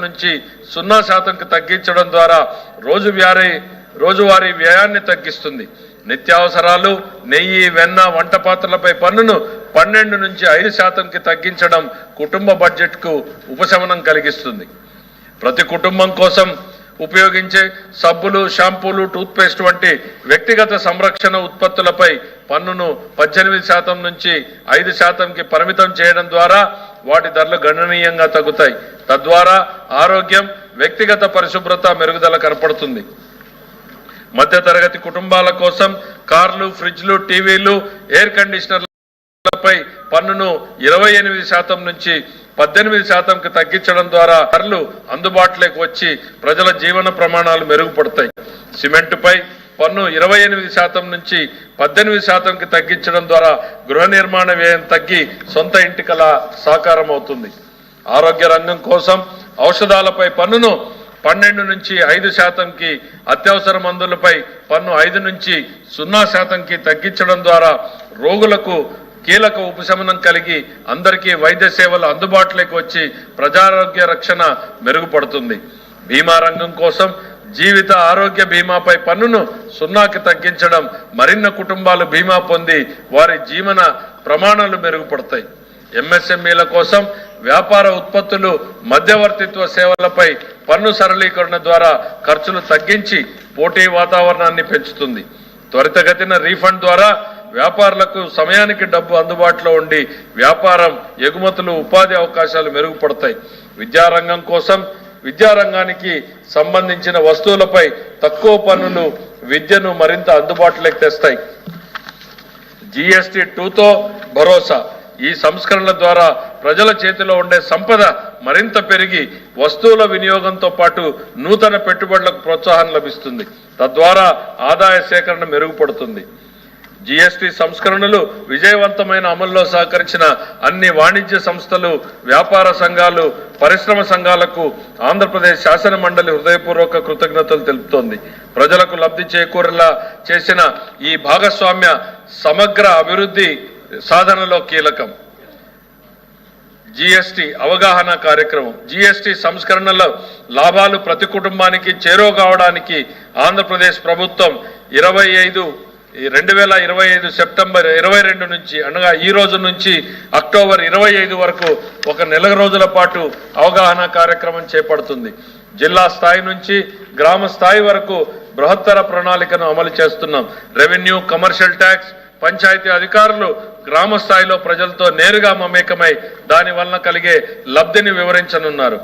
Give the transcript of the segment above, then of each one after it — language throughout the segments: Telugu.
నుంచి 0%కి తగ్గించడం ద్వారా రోజువారీ వ్యయాన్ని తగ్గిస్తుంది. నిత్యావసరాలు, నెయ్యి, వెన్న, వంట పాత్రలపై పన్నును 12 నుంచి 5%కి తగ్గించడం కుటుంబ బడ్జెట్కు ఉపశమనం కలిగిస్తుంది. ప్రతి కుటుంబం కోసం ఉపయోగించే సబ్బులు, షాంపూలు, టూత్పేస్ట్ వంటి వ్యక్తిగత సంరక్షణ ఉత్పత్తులపై పన్నును 18% నుంచి 5%కి పరిమితం చేయడం ద్వారా వాటి ధరలు గణనీయంగా తగ్గుతాయి. తద్వారా ఆరోగ్యం, వ్యక్తిగత పరిశుభ్రత మెరుగుదల కనపడుతుంది. మధ్యతరగతి కుటుంబాల కోసం కార్లు, ఫ్రిడ్జ్లు, టీవీలు, ఎయిర్ కండిషనర్లపై పన్నును 28% నుంచి 18%కి తగ్గించడం ద్వారా ధరలు అందుబాటులోకి వచ్చి ప్రజల జీవన ప్రమాణాలు మెరుగుపడతాయి. సిమెంటుపై పన్ను 28% నుంచి 18%కి తగ్గించడం ద్వారా గృహ నిర్మాణ వ్యయం తగ్గి సొంత ఇంటి కల సాకారం అవుతుంది. ఆరోగ్య రంగం కోసం ఔషధాలపై పన్నును 12 నుంచి 5%కి, అత్యవసర మందులపై పన్ను 5 నుంచి 0%కి తగ్గించడం ద్వారా రోగులకు కీలక ఉపశమనం కలిగి అందరికీ వైద్య సేవలు అందుబాటులోకి వచ్చి ప్రజారోగ్య రక్షణ మెరుగుపడుతుంది. బీమా రంగం కోసం జీవిత ఆరోగ్య బీమాపై పన్నును 0కి తగ్గించడం మరిన్ని కుటుంబాలు బీమా పొంది వారి జీవన ప్రమాణాలు మెరుగుపడతాయి. ఎంఎస్ఎంఈల కోసం వ్యాపార ఉత్పత్తులు, మధ్యవర్తిత్వ సేవలపై పన్ను సరళీకరణ ద్వారా ఖర్చులు తగ్గించి పోటీ వాతావరణాన్ని పెంచుతుంది. త్వరితగతిన రీఫండ్ ద్వారా వ్యాపారులకు సమయానికి డబ్బు అందుబాటులో ఉండి వ్యాపారం, ఎగుమతులు, ఉపాధి అవకాశాలు మెరుగుపడతాయి. విద్యారంగం కోసం విద్యారంగానికి సంబంధించిన వస్తువులపై తక్కువ పన్నులు విద్యను మరింత అందుబాటులోకి తెస్తాయి. GST 2తో భరోసా. ఈ సంస్కరణల ద్వారా ప్రజల చేతిలో ఉండే సంపద మరింత పెరిగి వస్తువుల వినియోగంతో పాటు నూతన పెట్టుబడులకు ప్రోత్సాహం లభిస్తుంది. తద్వారా ఆదాయ సేకరణ మెరుగుపడుతుంది. GST సంస్కరణలు విజయవంతమైన అమల్లో సహకరించిన అన్ని వాణిజ్య సంస్థలు, వ్యాపార సంఘాలు, పరిశ్రమ సంఘాలకు ఆంధ్రప్రదేశ్ శాసన మండలి హృదయపూర్వక కృతజ్ఞతలు తెలుపుతోంది. ప్రజలకు లబ్ధి చేకూరేలా చేసిన ఈ భాగస్వామ్య సమగ్ర అభివృద్ధి సాధనలో కీలకం. GST అవగాహన కార్యక్రమం. GST సంస్కరణల లాభాలు ప్రతి కుటుంబానికి చేరువ కావడానికి ఆంధ్రప్రదేశ్ ప్రభుత్వం 2025 సెప్టెంబర్ 22 నుంచి అనగా ఈ రోజు నుంచి అక్టోబర్ 25 వరకు ఒక నెల రోజుల పాటు అవగాహన కార్యక్రమం చేపడుతుంది. జిల్లా స్థాయి నుంచి గ్రామ స్థాయి వరకు బృహత్తర ప్రణాళికను అమలు చేస్తున్నాం. రెవెన్యూ, కమర్షియల్ ట్యాక్స్, పంచాయతీ అధికారులు గ్రామ స్థాయిలో ప్రజలతో నేరుగా మమేకమై దాని వలన కలిగే లబ్ధిని వివరించనున్నారు.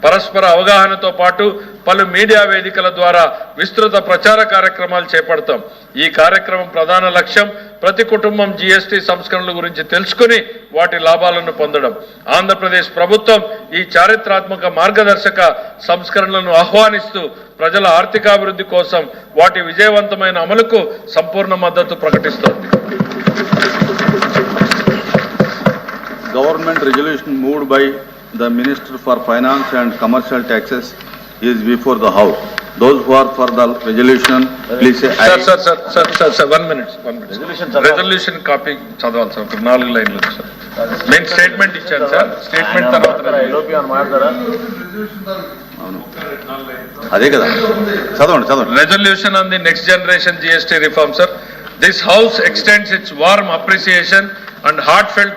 పరస్పర అవగాహనతో పాటు పలు మీడియా వేదికల ద్వారా విస్తృత ప్రచార కార్యక్రమాలు చేపడతాం. ఈ కార్యక్రమం ప్రధాన లక్ష్యం ప్రతి కుటుంబం GST సంస్కరణల గురించి తెలుసుకుని వాటి లాభాలను పొందడం. ఆంధ్రప్రదేశ్ ప్రభుత్వం ఈ చారిత్రాత్మక మార్గదర్శక సంస్కరణలను ఆహ్వానిస్తూ ప్రజల ఆర్థికాభివృద్ధి కోసం వాటి విజయవంతమైన అమలుకు సంపూర్ణ మద్దతు ప్రకటిస్తోంది. Government resolution moved by the Minister for Finance and Commercial Taxes is before the House. Those who are for the resolution, please say aye. Sir, 1 minute. Resolution copy చదవాలి సార్. 4 లైన్లు సార్. నేను స్టేట్మెంట్ ఇచ్చాను సార్. స్టేట్మెంట్ తర్వాత అదే కదా, చదవండి. Resolution on the next generation GST reform, sir. This House extends its warm appreciation and heartfelt